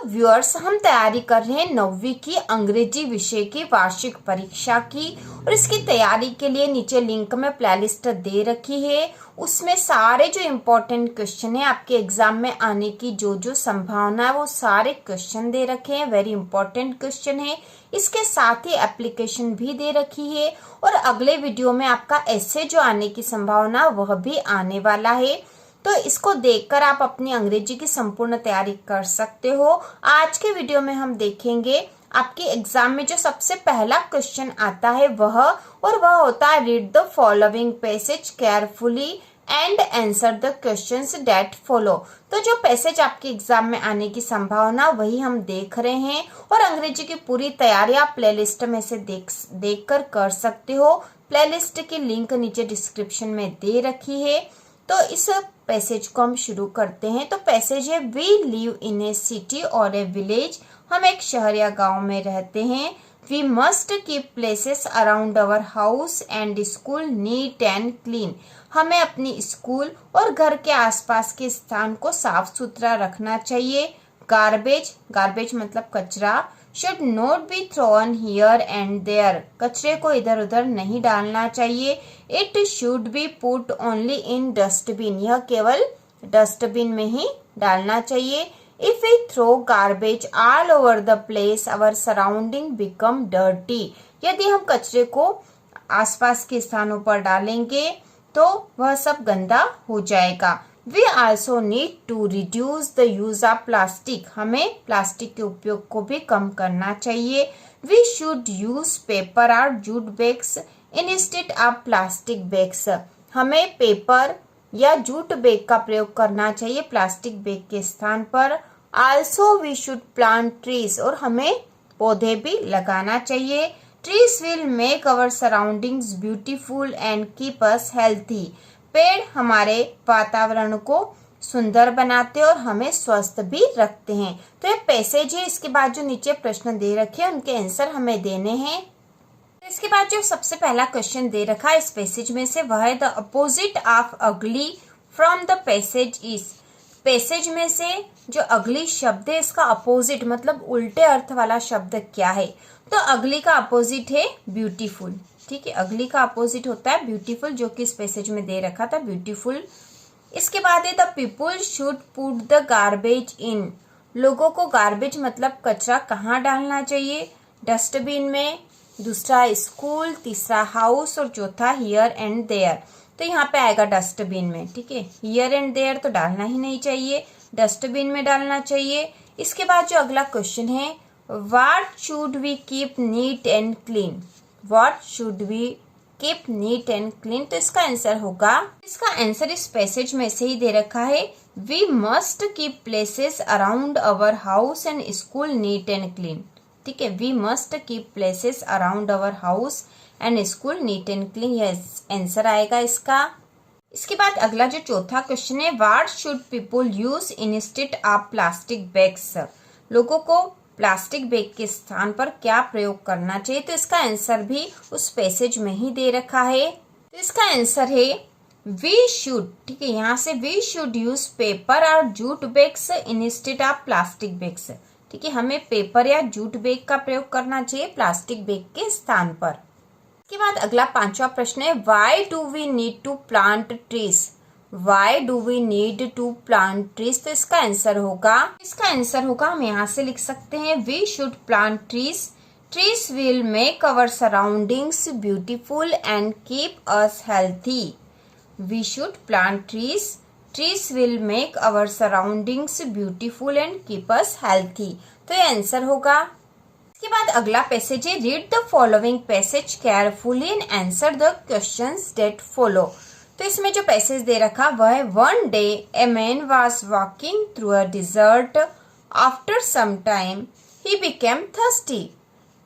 Viewers, हम तैयारी कर रहे हैं 9वीं की अंग्रेजी विषय की वार्षिक परीक्षा की और इसकी तैयारी के लिए नीचे लिंक में प्लेलिस्ट दे रखी है। उसमें सारे जो इम्पोर्टेंट क्वेश्चन है आपके एग्जाम में आने की जो संभावना है वो सारे क्वेश्चन दे रखे हैं। वेरी इंपॉर्टेंट क्वेश्चन है। इसके साथ ही एप्लीकेशन भी दे रखी है और अगले वीडियो में आपका ऐसे जो आने की संभावना वह भी आने वाला है। तो इसको देखकर आप अपनी अंग्रेजी की संपूर्ण तैयारी कर सकते हो। आज के वीडियो में हम देखेंगे आपके एग्जाम में जो सबसे पहला क्वेश्चन आता है वह होता है read the following passage carefully and answer the questions that follow. तो जो पैसेज आपके एग्जाम में आने की संभावना वही हम देख रहे हैं और अंग्रेजी की पूरी तैयारी आप प्लेलिस्ट में से देखकर कर सकते हो। प्लेलिस्ट की लिंक नीचे डिस्क्रिप्शन में दे रखी है। तो इस पैसेज को हम शुरू करते हैं। तो पैसेज है we live in a city और ए विलेज। हम एक शहर या गांव में रहते हैं। We must keep places around our house and school neat and clean. हमें अपनी स्कूल और घर के आसपास के स्थान को साफ सुथरा रखना चाहिए। गार्बेज मतलब कचरा should not be thrown here and there। कचरे को इधर उधर नहीं डालना चाहिए। It should be put only in dustbin। यह केवल डस्टबिन में ही डालना चाहिए। If we throw garbage all over the place, our surrounding become dirty। यदि हम कचरे को आसपास के स्थानों पर डालेंगे तो वह सब गंदा हो जाएगा। We also need to reduce the use of plastic। हमें प्लास्टिक के उपयोग को भी कम करना चाहिए। We should use paper or jute bags instead of plastic bags। हमें पेपर या जूट बैग का प्रयोग करना चाहिए प्लास्टिक बैग के स्थान पर। Also we should plant trees। और हमें पौधे भी लगाना चाहिए। Trees will make our surroundings beautiful and keep us healthy। पेड़ हमारे वातावरण को सुंदर बनाते और हमें स्वस्थ भी रखते हैं। तो ये पैसेज है। इसके बाद जो नीचे प्रश्न दे रखे हैं उनके आंसर हमें देने हैं। तो इसके बाद जो सबसे पहला क्वेश्चन दे रखा है इस पैसेज में से वह है द अपोजिट ऑफ अगली from the passage is. Passage में से जो अगली शब्द है इसका अपोजिट मतलब उल्टे अर्थ वाला शब्द क्या है। तो अगली का अपोजिट है ब्यूटीफुल। ठीक है, अगली का अपोजिट होता है ब्यूटीफुल जो कि इस पैसेज में दे रखा था ब्यूटीफुल। इसके बाद है the people should put the garbage इन। लोगों को गार्बेज मतलब कचरा कहाँ डालना चाहिए। डस्टबिन में। दूसरा स्कूल, तीसरा हाउस और चौथा हियर एंड देयर। तो यहाँ पे आएगा डस्टबिन में। ठीक है, हियर एंड देयर तो डालना ही नहीं चाहिए, डस्टबिन में डालना चाहिए। इसके बाद जो अगला क्वेश्चन है what should we keep neat and clean. What should we keep neat and clean। तो इसका आंसर होगा, इसका आंसर इस पैसेज में से ही दे रखा है We must keep places around our house and school neat and clean। ठीक है, We must keep places around our house and school neat and clean। यह आंसर आएगा इसका। इसके बाद अगला जो चौथा क्वेश्चन है What should people use instead of plastic bags। लोगों को प्लास्टिक बैग के स्थान पर क्या प्रयोग करना चाहिए। तो इसका आंसर भी उस पैसेज में ही दे रखा है। तो इसका आंसर है वी शुड। ठीक है, यहाँ से वी शुड यूज पेपर और jute bags instead of plastic bags. ठीक है, हमें पेपर या जूट बैग का प्रयोग करना चाहिए प्लास्टिक बैग के स्थान पर। इसके बाद अगला पांचवा प्रश्न है why do we need to plant trees. Why do we need to plant trees। तो इसका आंसर होगा हम यहाँ से लिख सकते हैं We should plant trees। Trees will make our surroundings beautiful and keep us healthy। We should plant trees। Trees will make our surroundings beautiful and keep us healthy। तो ये आंसर होगा। इसके बाद अगला पैसेज है read the following passage carefully and answer the questions that follow. तो इसमें जो पैसेज दे रखा वह है one day a man was walking through a desert after some time he became thirsty.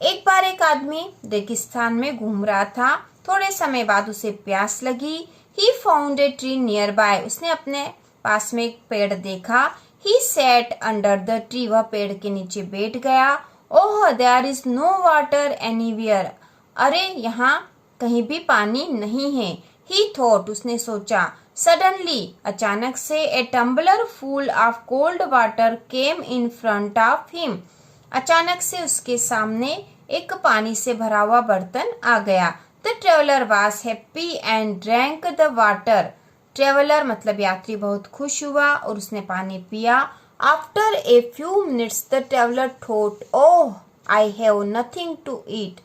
एक बार एक आदमी रेगिस्तान में घूम रहा था, थोड़े समय बाद उसे प्यास लगी। He found a tree nearby. उसने अपने पास में एक पेड़ देखा। He sat under the tree. वह पेड़ के नीचे बैठ गया। Oh there is no water anywhere. अरे यहाँ कहीं भी पानी नहीं है। ही थॉट उसने सोचा, सडनली अचानक से a tumbler full of cold water came in front of him. अचानक से उसके सामने एक पानी से भरा हुआ बर्तन आ गया। The traveller was happy and drank the water. Traveller मतलब यात्री बहुत खुश हुआ और उसने पानी पिया। After a few minutes the traveller thought, oh I have nothing to eat.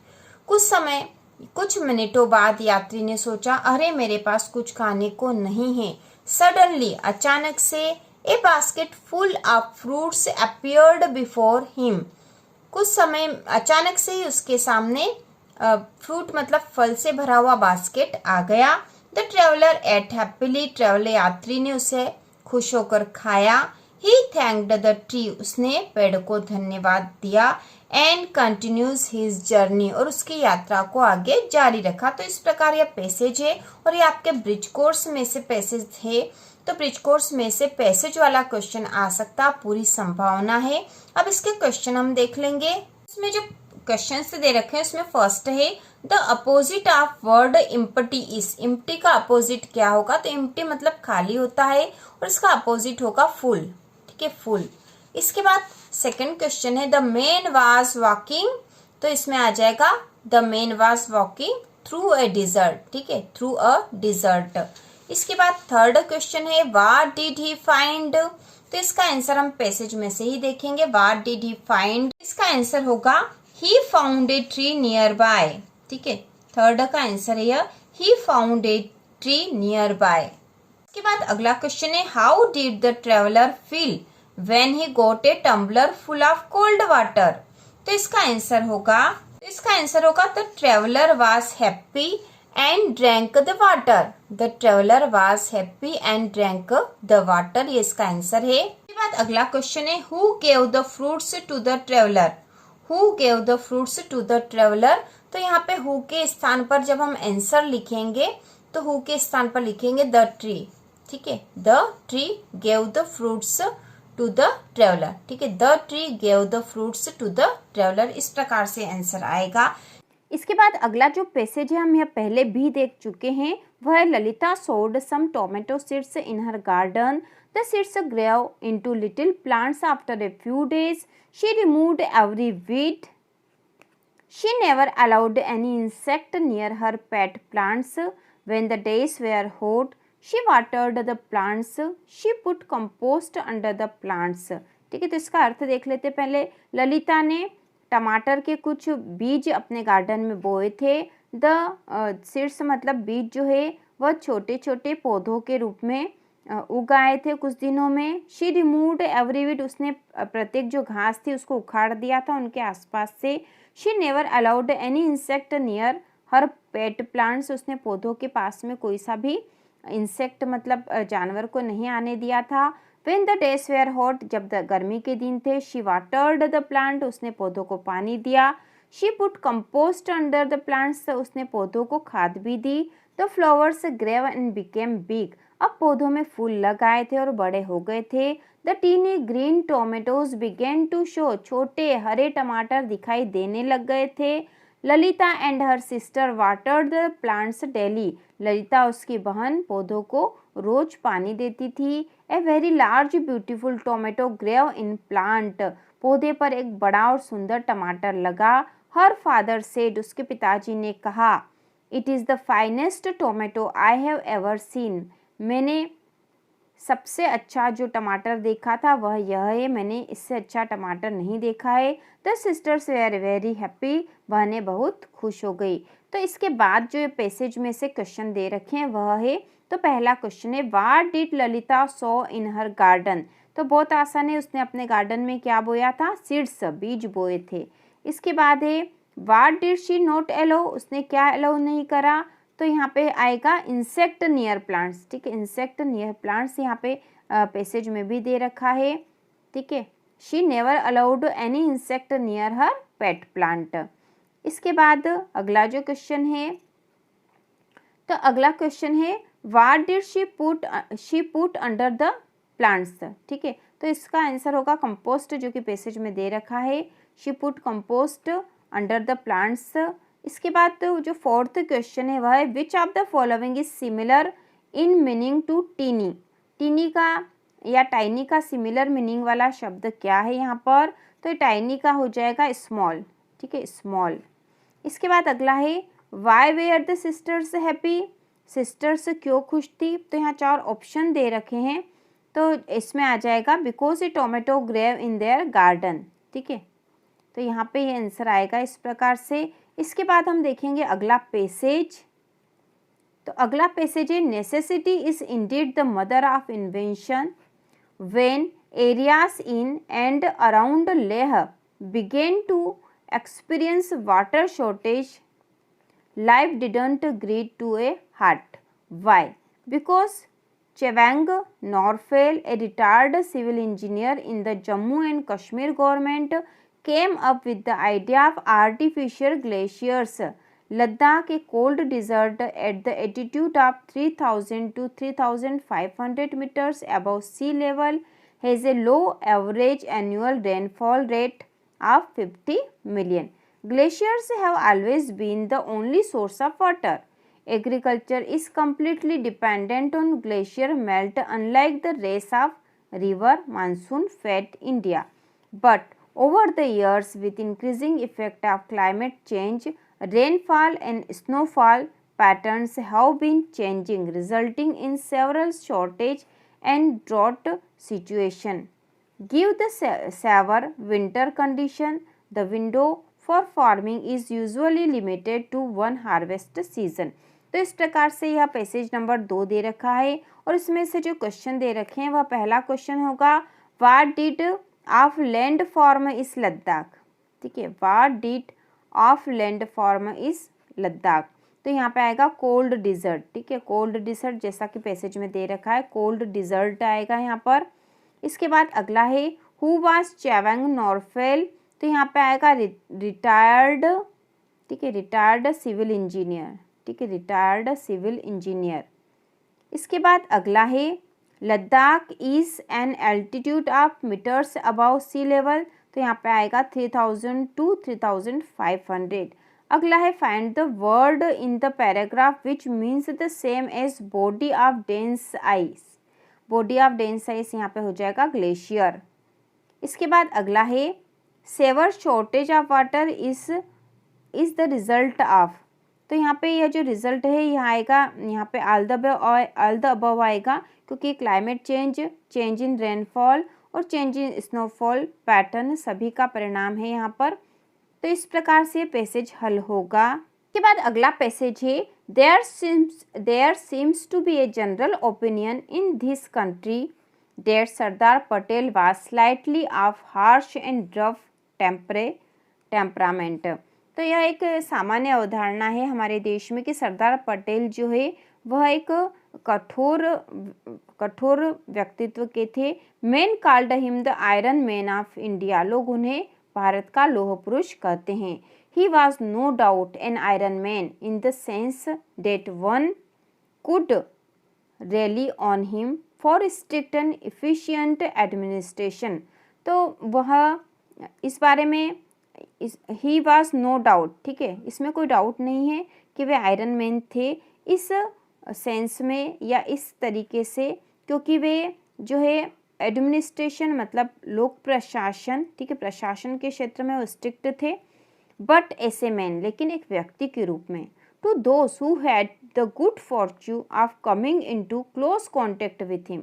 कुछ मिनटों बाद यात्री ने सोचा, अरे मेरे पास कुछ खाने को नहीं है। सडनली अचानक से ए basket full of fruits appeared before him. कुछ समय अचानक से ही उसके सामने फ्रूट मतलब फल से भरा हुआ बास्केट आ गया। The traveller ate happily. Traveller यात्री ने उसे खुश होकर खाया। He thanked the tree. उसने पेड़ को धन्यवाद दिया। And continues his journey. और उसकी यात्रा को आगे जारी रखा। तो इस प्रकार यह पैसेज है और ये आपके ब्रिज कोर्स में से पैसेज है। तो ब्रिज कोर्स में से पैसेज वाला क्वेश्चन आ सकता पूरी संभावना है। अब इसके क्वेश्चन हम देख लेंगे। इसमें जो क्वेश्चन दे रखे हैं उसमें फर्स्ट है the opposite of word empty is. Empty का अपोजिट क्या होगा? तो इम्पटी मतलब खाली होता है और इसका अपोजिट होगा फुल। ठीक है, फुल। इसके बाद सेकंड क्वेश्चन है द मैन वाज वॉकिंग। तो इसमें आ जाएगा the man was walking through a desert. ठीक है, थ्रू अ डिजर्ट। इसके बाद थर्ड क्वेश्चन है व्हाट डिड ही फाइंड। तो इसका आंसर हम पैसेज में से ही देखेंगे। व्हाट डिड ही फाइंड, इसका आंसर होगा he found a tree nearby. ठीक है, थर्ड का आंसर है he found a tree near by. इसके बाद अगला क्वेश्चन है how did the traveller feel when he got a tumbler full of cold water. तो इसका आंसर होगा the traveller was happy and drank the water. The traveller was happy and drank the water, ये इसका answer है। इसके बाद अगला question है who gave the fruits to the traveller. Who gave the fruits to the traveller. तो यहाँ पे हु के स्थान पर जब हम आंसर लिखेंगे तो हु के स्थान पर लिखेंगे द ट्री। ठीक है, the tree gave the fruits to the traveller. ठीक है, the tree gave the fruits to the traveller, इस प्रकार से आंसर आएगा। इसके बाद अगला जो पैसेज है हम यह पहले भी देख चुके हैं, वह Lalita sowed some tomato seeds in her garden. The seeds grew into little plants after a few days. She removed every weed. She never allowed any insect near her pet plants. When the days were hot, she watered the plants. She put compost under the plants. ठीक है, तो इसका अर्थ देख लेते पहले। ललिता ने टमाटर के कुछ बीज अपने गार्डन में बोए थे। द सीड्स मतलब बीज जो है वह छोटे छोटे पौधों के रूप में उगाए थे कुछ दिनों में। She removed every weed. उसने प्रत्येक जो घास थी उसको उखाड़ दिया था उनके आसपास से। She never allowed any insect near her pet plants. उसने पौधों के पास में कोई सा भी इंसेक्ट मतलब जानवर को नहीं आने दिया था। When the days were hot, जब गर्मी के दिन थे, शी वाटर्ड द प्लांट। उसने पौधों को पानी दिया। She put compost under the plants. उसने पौधों को खाद भी दी। The flowers grew and became big. अब पौधों में फूल लग आए थे और बड़े हो गए थे। The tiny green tomatoes began to show. छोटे हरे टमाटर दिखाई देने लग गए थे। Lalita and her sister watered the plants daily. Lalita उसकी बहन पौधों को रोज पानी देती थी। A very large beautiful tomato grew in plant. पौधे पर एक बड़ा और सुंदर टमाटर लगा। हर फादर सेड, उसके पिताजी ने कहा, it is the finest tomato I have ever seen. मैंने सबसे अच्छा जो टमाटर देखा था वह यह है, मैंने इससे अच्छा टमाटर नहीं देखा है। The sisters were very happy. बहनें बहुत खुश हो गई। तो इसके बाद जो पैसेज में से क्वेश्चन दे रखे हैं वह है, तो पहला क्वेश्चन है what did Lalita so in her garden. तो बहुत आसान है, उसने अपने गार्डन में क्या बोया था? सीड्स, बीज बोए थे। इसके बाद है what did she not allow. उसने क्या अलाउ नहीं करा? तो यहाँ पे आएगा इंसेक्ट नियर प्लांट्स। ठीक है, इंसेक्ट नियर प्लांट्स यहाँ पे पैसेज में भी दे रखा है। ठीक है, she never allowed any insect near her pet plant. इसके बाद अगला जो क्वेश्चन है, तो अगला क्वेश्चन है what did she put under the plants. ठीक है, तो इसका आंसर होगा कंपोस्ट, जो कि पैसेज में दे रखा है। She put compost under the plants. इसके बाद तो जो फोर्थ क्वेश्चन है वह है which of the following is similar in meaning to tiny. Tiny का या टाइनी का सिमिलर मीनिंग वाला शब्द क्या है यहाँ पर, तो टाइनी का हो जाएगा स्मॉल, ठीक है, स्मॉल। इसके बाद अगला है why were the sisters happy, sisters क्यों खुश थी, तो यहाँ 4 ऑप्शन दे रखे हैं, तो इसमें आ जाएगा because a tomato grew in their garden, ठीक है, तो यहाँ पे ये आंसर आएगा इस प्रकार से। इसके बाद हम देखेंगे अगला पैसेज, तो अगला पैसेज है necessity is indeed the mother of invention when areas in and around Leh began to experience water shortage life didn't agree to a halt. Why? Because Chewang Norfel, a retired civil engineer in the Jammu and Kashmir government, came up with the idea of artificial glaciers. Ladakh, a cold desert at the altitude of 3000 to 3500 meters above sea level, has a low average annual rainfall rate of 50 million. Glaciers have always been the only source of water. Agriculture is completely dependent on glacier melt, unlike the rest of river monsoon-fed India. But over the years, with increasing effect of climate change, rainfall and snowfall patterns have been changing, resulting in several shortage and drought situation. Give the severe winter condition, the window for farming is usually limited to 1 harvest season. तो इस प्रकार से यह passage number 2 दे रखा है और इसमें से जो क्वेश्चन दे रखे हैं वह पहला क्वेश्चन होगा what did of land form is Ladakh, ठीक है, what did of land form is Ladakh, तो यहाँ पे आएगा कोल्ड डिजर्ट, ठीक है, कोल्ड डिजर्ट जैसा कि पैसेज में दे रखा है कोल्ड डिजर्ट आएगा यहाँ पर। इसके बाद अगला है हु वाज चेवेंग नॉर्फेल, तो यहाँ पे आएगा रिटायर्ड, ठीक है, रिटायर्ड सिविल इंजीनियर, ठीक है, रिटायर्ड सिविल इंजीनियर। इसके बाद अगला है Ladakh is an altitude of metres above sea level, तो यहाँ पे आएगा 3000 टू 3500। अगला है find the word in the paragraph which means the same as body of dense ice, body of dense ice यहाँ पे हो जाएगा ग्लेशियर। इसके बाद अगला है severe shortage of water is the result of, तो यहाँ पे यह जो रिजल्ट है यह आएगा यहाँ पे ऑल द अबव आएगा क्योंकि climate change, change in rainfall और चेंज इन स्नोफॉल पैटर्न सभी का परिणाम है यहाँ पर। तो इस प्रकार से पैसेज हल होगा। इसके बाद अगला पैसेज है there seems to be a general opinion in this country that Sardar Patel was slightly of harsh and rough temperament। तो यह एक सामान्य अवधारणा है हमारे देश में कि सरदार पटेल जो है वह एक कठोर व्यक्तित्व के थे। Man called him the iron man of India, लोग उन्हें भारत का लौह पुरुष कहते हैं। He was no doubt an iron man in the sense that one could rely on him for strict and efficient administration। तो वह इस बारे में ही वॉज नो डाउट, ठीक है, इसमें कोई डाउट नहीं है कि वे आयरन मैन थे इस सेंस में या इस तरीके से, क्योंकि वे जो है एडमिनिस्ट्रेशन मतलब लोक प्रशासन, ठीक है, प्रशासन के क्षेत्र में वो स्ट्रिक्ट थे, बट ऐसे मैन, लेकिन एक व्यक्ति के रूप में। To those who had the good fortune of coming into close contact with him,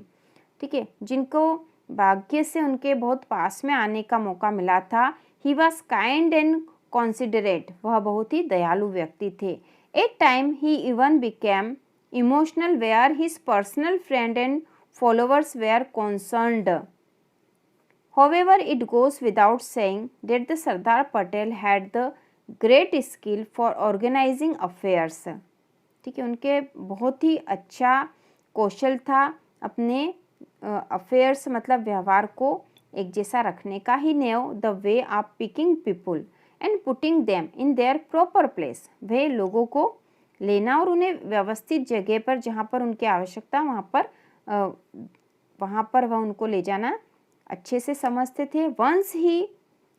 ठीक है, जिनको भाग्य से उनके बहुत पास में आने का मौका मिला था। He was kind and considerate, वह बहुत ही दयालु व्यक्ति थे। At time he even became emotional where his personal friend and followers were concerned। However, it goes without saying that the Sardar Patel had the great skill for organising affairs, ठीक है, उनके बहुत ही अच्छा कौशल था अपने अफेयर्स मतलब व्यवहार को एक जैसा रखने का। He knew the way of picking people and putting them in their proper place, वे लोगों को लेना और उन्हें व्यवस्थित जगह पर जहाँ पर उनकी आवश्यकता वहाँ पर वह उनको ले जाना अच्छे से समझते थे। वंस ही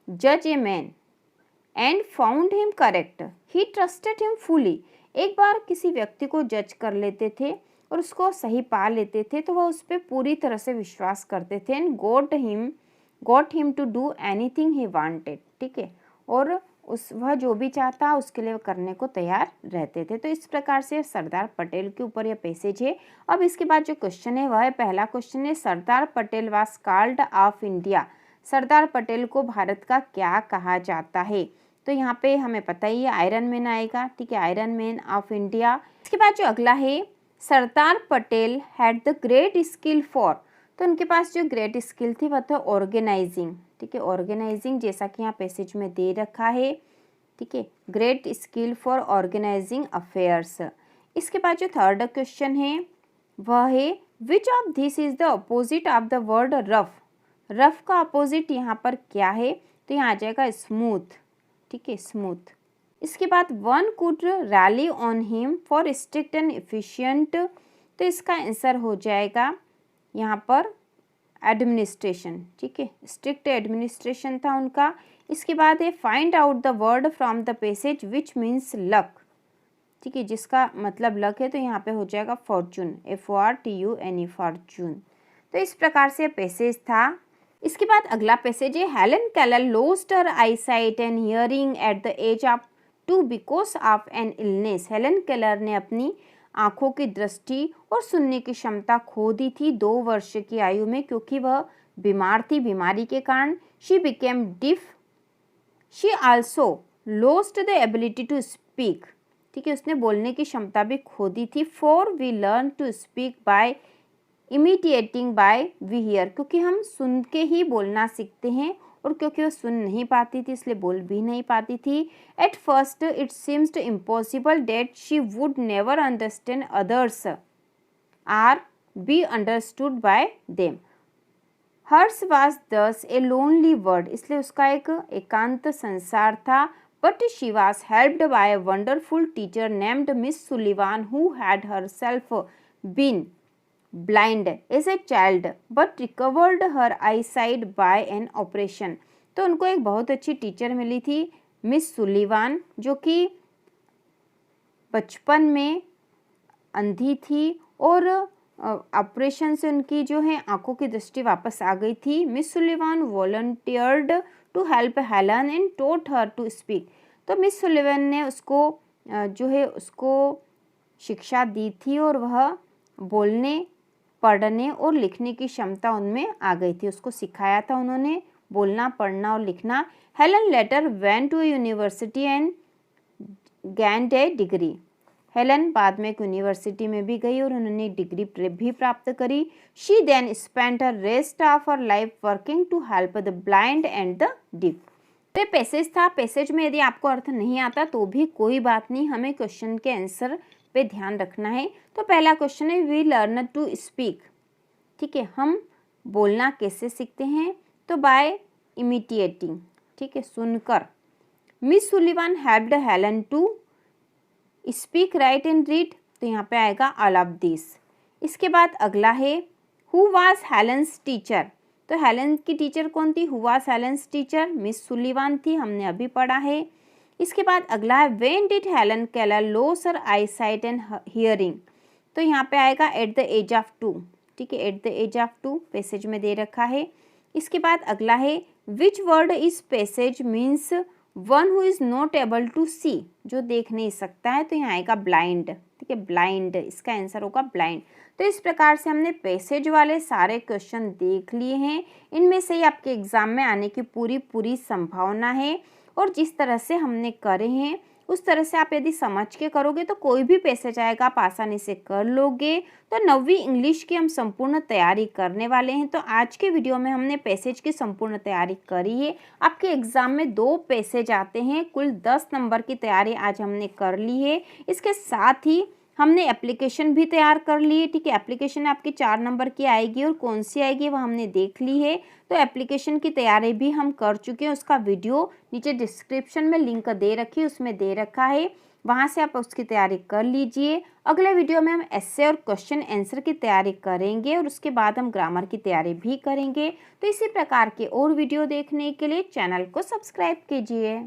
जज a man and found him correct, he trusted him fully. एक बार किसी व्यक्ति को जज कर लेते थे और उसको सही पा लेते थे तो वह उस पर पूरी तरह से विश्वास करते थे। And got him to do anything he wanted, ठीक है, और वह जो भी चाहता उसके लिए करने को तैयार रहते थे। तो इस प्रकार से सरदार पटेल के ऊपर यह पैसेज है। अब इसके बाद जो क्वेश्चन है वह है, पहला क्वेश्चन है, Sardar Patel was called of India. Sardar Patel को भारत का क्या कहा जाता है? तो यहाँ पे हमें पता ही है आयरन मैन आएगा, ठीक है, आयरन मैन ऑफ इंडिया। इसके बाद जो अगला है, Sardar Patel had the great skill for. तो उनके पास जो ग्रेट स्किल थी वह था ऑर्गेनाइजिंग, ठीक है, ऑर्गेनाइजिंग, जैसा कि यहाँ पैसेज में दे रखा है, ठीक है, great skill for organising affairs. इसके बाद जो थर्ड क्वेश्चन है वह है, which of this is the opposite of the word rough. Rough का अपोजिट यहाँ पर क्या है? तो यहाँ आ जाएगा स्मूथ, ठीक है, स्मूथ। इसके बाद one could rally on him for strict and efficient. तो इसका आंसर हो जाएगा यहाँ पर एडमिनिस्ट्रेशन, ठीक है, स्ट्रिक्ट एडमिनिस्ट्रेशन था उनका। इसके बाद है, find out the word from the passage which means luck, ठीक है, जिसका मतलब लक है। तो यहाँ पे हो जाएगा फॉर्चून, FORTUNE, फॉर्चून। तो इस प्रकार से पैसेज था। इसके बाद अगला पैसेज है, Helen Keller lost her eyesight and hearing at the age of 2 because of an illness. Helen Keller ने अपनी आंखों की दृष्टि और सुनने की क्षमता खो दी थी 2 वर्ष की आयु में, क्योंकि वह बीमार थी। बीमारी के कारण she became deaf. She also lost the ability to speak, ठीक है, उसने बोलने की क्षमता भी खो दी थी। For we learn to speak by imitating by we hear, क्योंकि हम सुन के ही बोलना सीखते हैं, और क्योंकि वो सुन नहीं पाती थी इसलिए बोल भी नहीं पाती थी। At first it seems impossible that she would never understand others or be understood by them. Hers was thus a lonely word, इसलिए उसका एक एकांत संसार था। But she was helped by a wonderful teacher named Miss Sullivan who had herself been blind as a child but recovered her eyesight by an operation. तो उनको एक बहुत अच्छी टीचर मिली थी, मिस सुलिवान, जो कि बचपन में अंधी थी और ऑपरेशन से उनकी जो है आंखों की दृष्टि वापस आ गई थी। Miss Sullivan volunteered to help Helen and taught her to speak. तो मिस सुलिवान ने उसको जो है उसको शिक्षा दी थी और वह बोलने, पढ़ने और लिखने की क्षमता उनमें आ गई थी, उसको सिखाया था उन्होंने बोलना, पढ़ना और लिखना। Helen later went to university and gained a degree. Helen बाद में एक यूनिवर्सिटी में भी गई और उन्होंने डिग्री भी प्राप्त करी। She then spent her rest of her life working to help the blind and the deaf. तो पैसेज था। पैसेज में यदि आपको अर्थ नहीं आता तो भी कोई बात नहीं, हमें क्वेश्चन के आंसर पे ध्यान रखना है। तो पहला क्वेश्चन है, वी लर्न टू स्पीक, ठीक है, हम बोलना कैसे सीखते हैं? तो बाय इमिटेटिंग, ठीक है, सुनकर। Miss Sullivan helped Helen to speak, write and read. तो यहाँ पे आएगा ऑल ऑफ दिस। इसके बाद अगला है, हु वाज हेलेंस टीचर। तो हेलन की टीचर कौन थी? Who was Helens teacher? Miss Sullivan थी, हमने अभी पढ़ा है। इसके बाद अगला है, when did Helen Keller loss her eyesight and hearing. तो यहाँ पे आएगा एट द एज ऑफ 2, ठीक है, at the age of 2 passage में दे रखा है। इसके बाद अगला है, which word is passage means one who is not able to see, जो देख नहीं सकता है। तो यहाँ आएगा ब्लाइंड, ठीक है, ब्लाइंड, इसका आंसर होगा ब्लाइंड। तो इस प्रकार से हमने पैसेज वाले सारे क्वेश्चन देख लिए हैं। इनमें से ही आपके एग्जाम में आने की पूरी संभावना है, और जिस तरह से हमने करे हैं उस तरह से आप यदि समझ के करोगे तो कोई भी पैसेज आएगा आप आसानी से कर लोगे। तो 9वीं इंग्लिश की हम संपूर्ण तैयारी करने वाले हैं। तो आज के वीडियो में हमने पैसेज की संपूर्ण तैयारी करी है। आपके एग्जाम में 2 पैसेज आते हैं, कुल 10 नंबर की तैयारी आज हमने कर ली है। इसके साथ ही हमने एप्लीकेशन भी तैयार कर ली है, ठीक है, एप्लीकेशन आपकी 4 नंबर की आएगी और कौन सी आएगी वह हमने देख ली है। तो एप्लीकेशन की तैयारी भी हम कर चुके हैं, उसका वीडियो नीचे डिस्क्रिप्शन में लिंक दे रखी है, उसमें दे रखा है, वहाँ से आप उसकी तैयारी कर लीजिए। अगले वीडियो में हम एस्से और क्वेश्चन आंसर की तैयारी करेंगे और उसके बाद हम ग्रामर की तैयारी भी करेंगे। तो इसी प्रकार के और वीडियो देखने के लिए चैनल को सब्सक्राइब कीजिए।